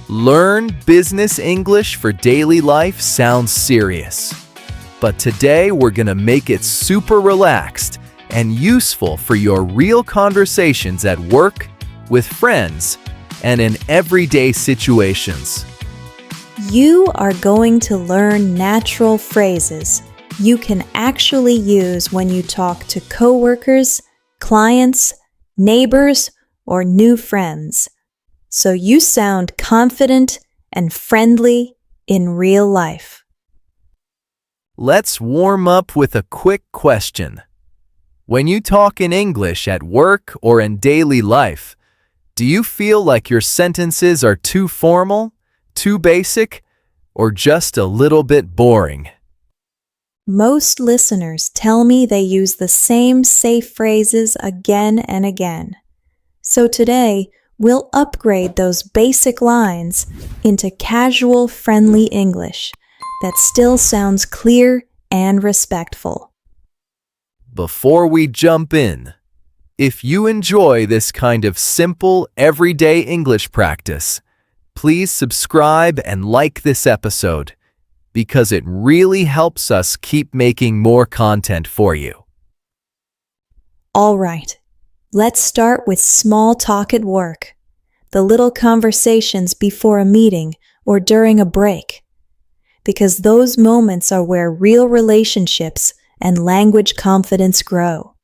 Learn business English for daily life sounds serious, but today we're gonna make it super relaxed and useful for your real conversations at work, with friends, and in everyday situations. You are going to learn natural phrases you can actually use when you talk to coworkers, clients, neighbors, or new friends, so you sound confident and friendly in real life. Let's warm up with a quick question. When you talk in English at work or in daily life, do you feel like your sentences are too formal, too basic, or just a little bit boring? Most listeners tell me they use the same safe phrases again and again. So today, we'll upgrade those basic lines into casual, friendly English that still sounds clear and respectful. Before we jump in, if you enjoy this kind of simple, everyday English practice, please subscribe and like this episode, because it really helps us keep making more content for you. All right, let's start with small talk at work, the little conversations before a meeting or during a break, because those moments are where real relationships and language confidence grow.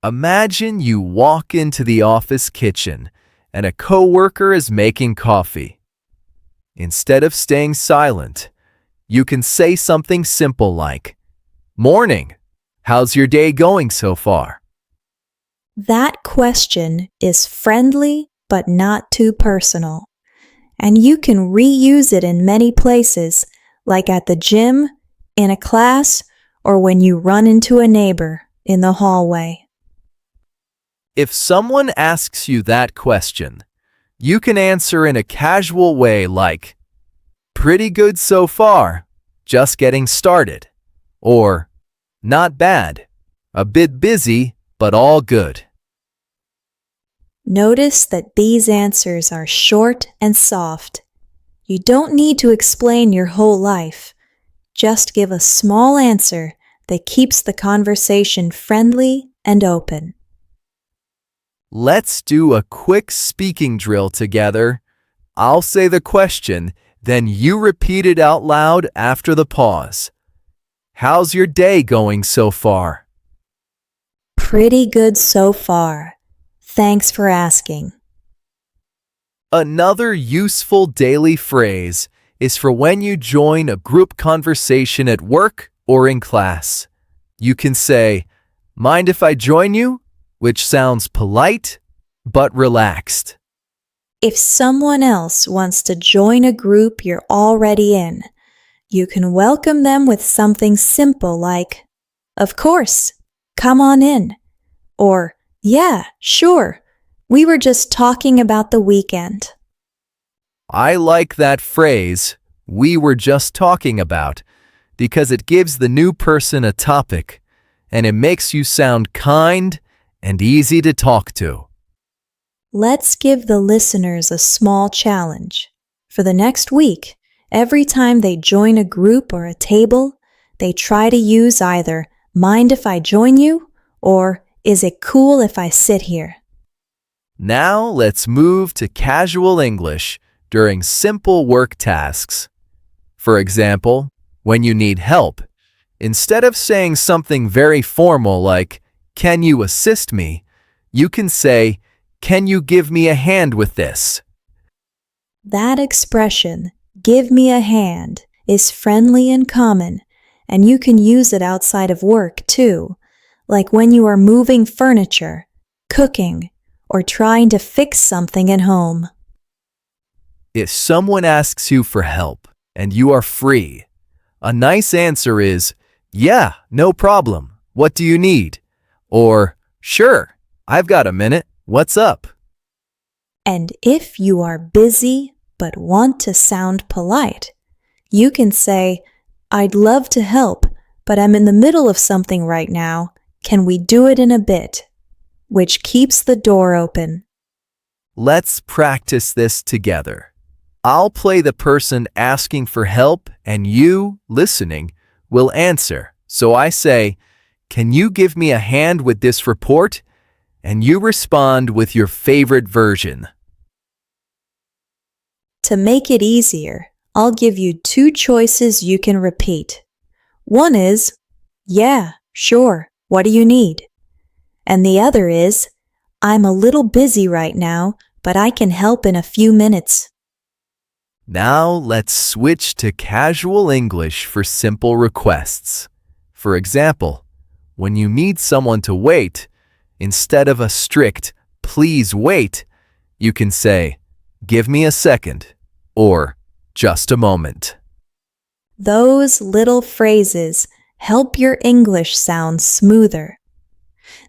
Imagine you walk into the office kitchen and a coworker is making coffee. Instead of staying silent, you can say something simple like, "Morning, how's your day going so far?" That question is friendly but not too personal, and you can reuse it in many places, like at the gym, in a class, or when you run into a neighbor in the hallway. If someone asks you that question, you can answer in a casual way like, "Pretty good so far, just getting started," or "Not bad, a bit busy, but all good." Notice that these answers are short and soft. You don't need to explain your whole life. Just give a small answer that keeps the conversation friendly and open. Let's do a quick speaking drill together. I'll say the question, then you repeat it out loud after the pause. How's your day going so far? Pretty good so far. Thanks for asking. Another useful daily phrase is for when you join a group conversation at work or in class. You can say, "Mind if I join you?" which sounds polite but relaxed. If someone else wants to join a group you're already in, you can welcome them with something simple like, "Of course, come on in," or "Yeah, sure, we were just talking about the weekend." I like that phrase, "we were just talking about," because it gives the new person a topic, and it makes you sound kind and easy to talk to. Let's give the listeners a small challenge. For the next week, every time they join a group or a table, they try to use either "Mind if I join you?" or "Is it cool if I sit here?" Now let's move to casual English during simple work tasks. For example, when you need help, instead of saying something very formal like, "Can you assist me?" you can say, "Can you give me a hand with this?" That expression, "give me a hand," is friendly and common, and you can use it outside of work too, like when you are moving furniture, cooking, or trying to fix something at home. If someone asks you for help and you are free, a nice answer is, "Yeah, no problem. What do you need?" Or, "Sure, I've got a minute. What's up?" And if you are busy but want to sound polite, you can say, "I'd love to help, but I'm in the middle of something right now. Can we do it in a bit?" which keeps the door open. Let's practice this together. I'll play the person asking for help and you, listening, will answer. So I say, "Can you give me a hand with this report?" And you respond with your favorite version. To make it easier, I'll give you two choices you can repeat. One is, "Yeah, sure, what do you need?" And the other is, "I'm a little busy right now, but I can help in a few minutes." Now let's switch to casual English for simple requests. For example, when you need someone to wait, instead of a strict, "Please wait," you can say, "Give me a second," or "Just a moment." Those little phrases help your English sound smoother.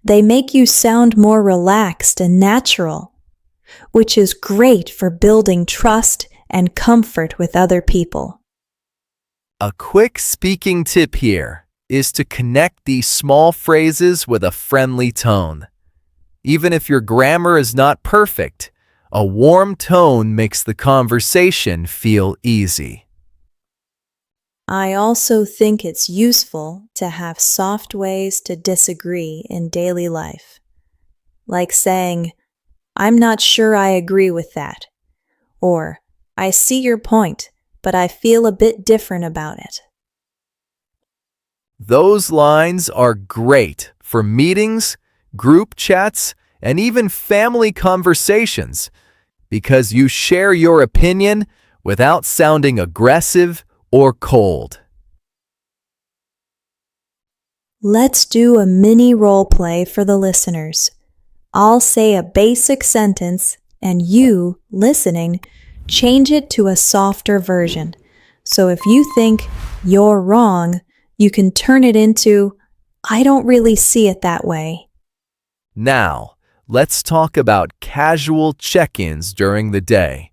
They make you sound more relaxed and natural, which is great for building trust and comfort with other people. A quick speaking tip here is to connect these small phrases with a friendly tone. Even if your grammar is not perfect, a warm tone makes the conversation feel easy. I also think it's useful to have soft ways to disagree in daily life, like saying, "I'm not sure I agree with that," or "I see your point, but I feel a bit different about it." Those lines are great for meetings, group chats, and even family conversations because you share your opinion without sounding aggressive or cold. Let's do a mini role play for the listeners. I'll say a basic sentence and you, listening, change it to a softer version. So if you think "you're wrong," you can turn it into "I don't really see it that way." Now, let's talk about casual check-ins during the day.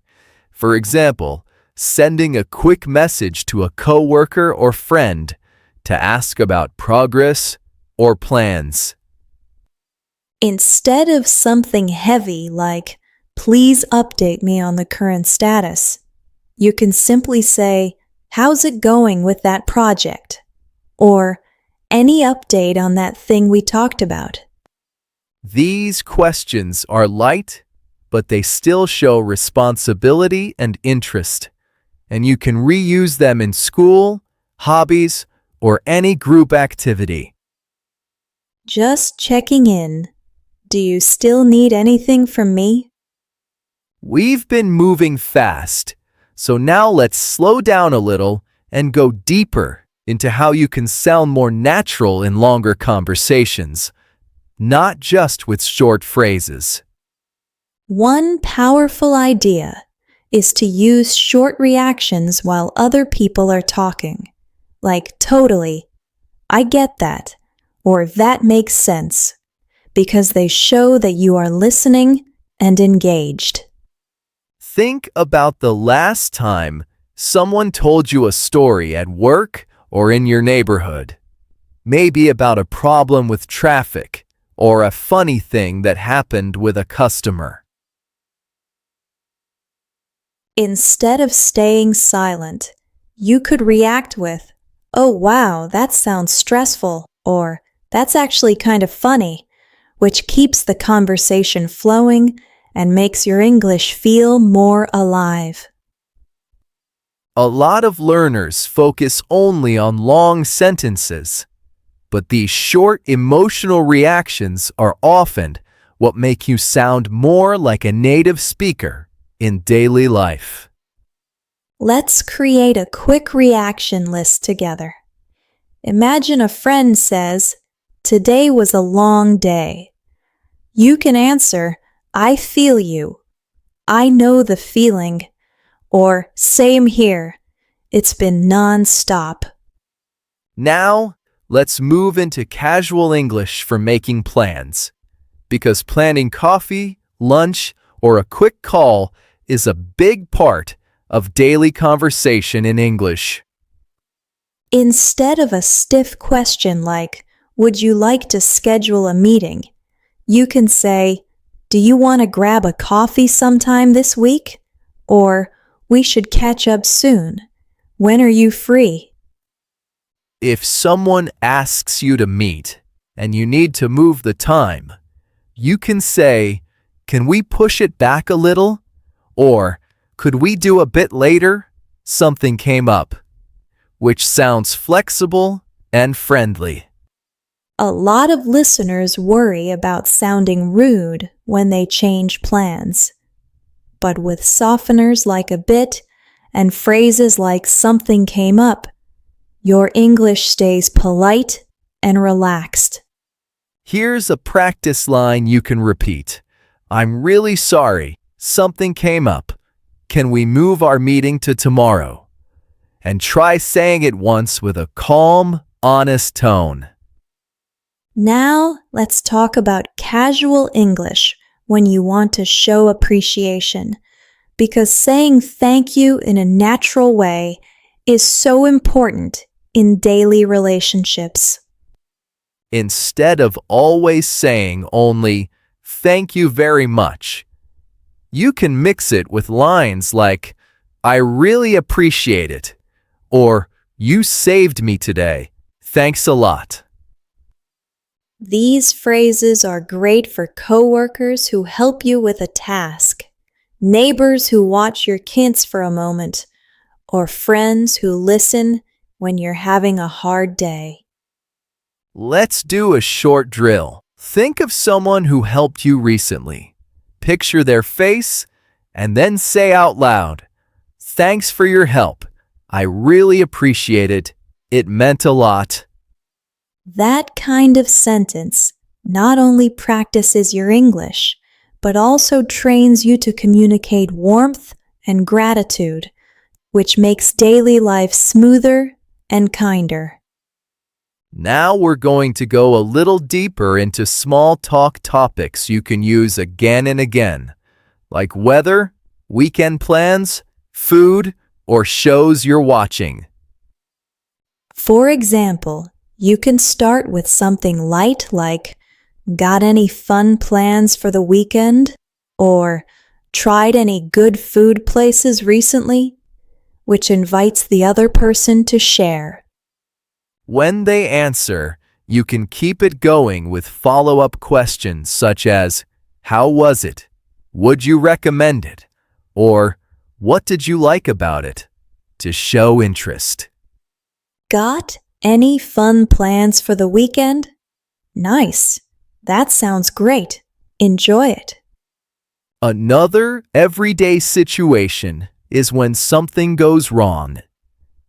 For example, sending a quick message to a coworker or friend to ask about progress or plans. Instead of something heavy like, "Please update me on the current status," you can simply say, "How's it going with that project?" or "Any update on that thing we talked about?" These questions are light, but they still show responsibility and interest, and you can reuse them in school, hobbies, or any group activity. Just checking in. Do you still need anything from me? We've been moving fast, so now let's slow down a little and go deeper into how you can sound more natural in longer conversations, not just with short phrases. One powerful idea is to use short reactions while other people are talking, like "totally," "I get that," or "that makes sense," because they show that you are listening and engaged. Think about the last time someone told you a story at work or in your neighborhood, maybe about a problem with traffic or a funny thing that happened with a customer. Instead of staying silent, you could react with, "Oh wow, that sounds stressful," or "That's actually kind of funny," which keeps the conversation flowing and makes your English feel more alive. A lot of learners focus only on long sentences, but these short emotional reactions are often what make you sound more like a native speaker in daily life. Let's create a quick reaction list together. Imagine a friend says, "Today was a long day." You can answer, "I feel you," "I know the feeling," or "Same here. It's been non-stop." Now, let's move into casual English for making plans, because planning coffee, lunch, or a quick call is a big part of daily conversation in English. Instead of a stiff question like, "Would you like to schedule a meeting?" you can say, Do you want to grab a coffee sometime this week? Or, we should catch up soon. When are you free? If someone asks you to meet and you need to move the time, you can say, "Can we push it back a little?" Or, "Could we do a bit later? Something came up," which sounds flexible and friendly. A lot of listeners worry about sounding rude when they change plans. But with softeners like "a bit" and phrases like "something came up," your English stays polite and relaxed. Here's a practice line you can repeat. "I'm really sorry. Something came up. Can we move our meeting to tomorrow?" And try saying it once with a calm, honest tone. Now, let's talk about casual English when you want to show appreciation, because saying thank you in a natural way is so important in daily relationships. Instead of always saying only, "Thank you very much," you can mix it with lines like, "I really appreciate it," or "You saved me today. Thanks a lot." These phrases are great for coworkers who help you with a task, neighbors who watch your kids for a moment, or friends who listen when you're having a hard day. Let's do a short drill. Think of someone who helped you recently. Picture their face and then say out loud, "Thanks for your help. I really appreciate it. It meant a lot." That kind of sentence not only practices your English, but also trains you to communicate warmth and gratitude, which makes daily life smoother and kinder. Now we're going to go a little deeper into small talk topics you can use again and again, like weather, weekend plans, food, or shows you're watching. For example, you can start with something light like, "Got any fun plans for the weekend?" or "Tried any good food places recently?" which invites the other person to share. When they answer, you can keep it going with follow-up questions such as, "How was it? Would you recommend it?" or "What did you like about it?" to show interest. Got any fun plans for the weekend? Nice. That sounds great. Enjoy it. Another everyday situation is when something goes wrong.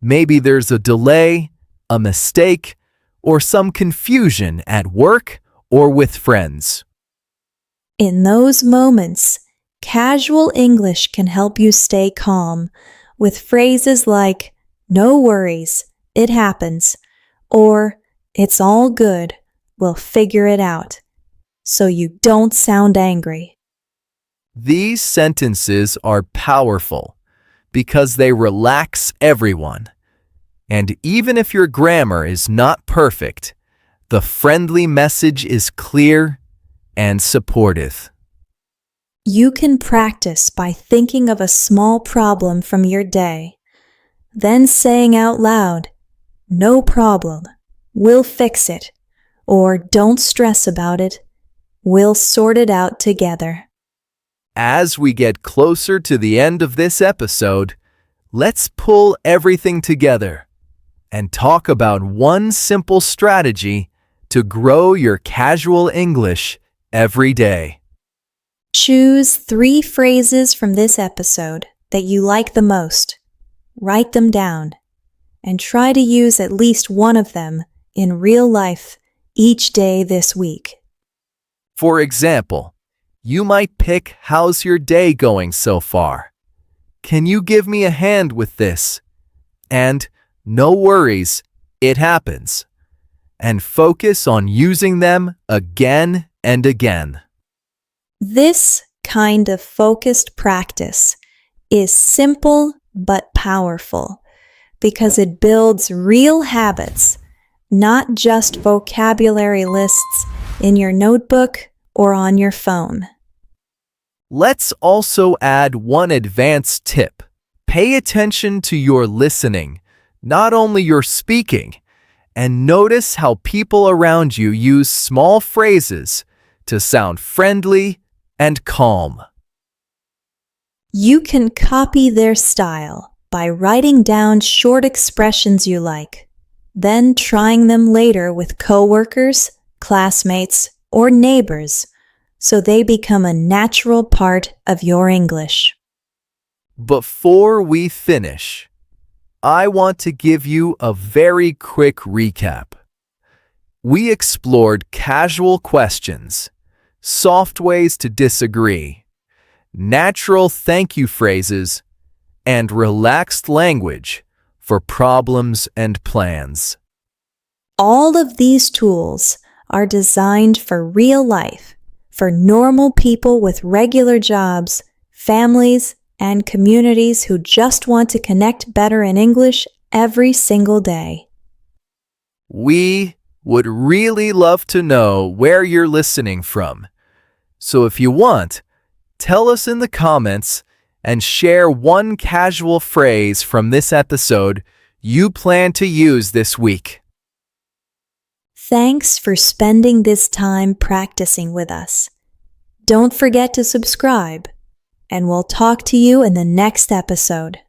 Maybe there's a delay, a mistake, or some confusion at work or with friends. In those moments, casual English can help you stay calm with phrases like, "No worries, it happens," or "It's all good, we'll figure it out," so you don't sound angry. These sentences are powerful because they relax everyone. And even if your grammar is not perfect, the friendly message is clear and supportive. You can practice by thinking of a small problem from your day, then saying out loud, "No problem, we'll fix it," or "Don't stress about it, we'll sort it out together." As we get closer to the end of this episode, let's pull everything together and talk about one simple strategy to grow your casual English every day. Choose 3 phrases from this episode that you like the most. Write them down and try to use at least one of them in real life each day this week. For example, you might pick, "How's your day going so far? Can you give me a hand with this?" And "No worries, it happens." And focus on using them again and again. This kind of focused practice is simple but powerful because it builds real habits, not just vocabulary lists in your notebook or on your phone. Let's also add one advanced tip. Pay attention to your listening, not only your speaking, and notice how people around you use small phrases to sound friendly and calm. You can copy their style by writing down short expressions you like, then trying them later with coworkers, classmates, or neighbors so they become a natural part of your English. Before we finish, I want to give you a very quick recap. We explored casual questions, soft ways to disagree, natural thank you phrases, and relaxed language for problems and plans. All of these tools are designed for real life, for normal people with regular jobs, families, and communities who just want to connect better in English every single day. We would really love to know where you're listening from. So if you want, tell us in the comments and share one casual phrase from this episode you plan to use this week. Thanks for spending this time practicing with us. Don't forget to subscribe, and we'll talk to you in the next episode.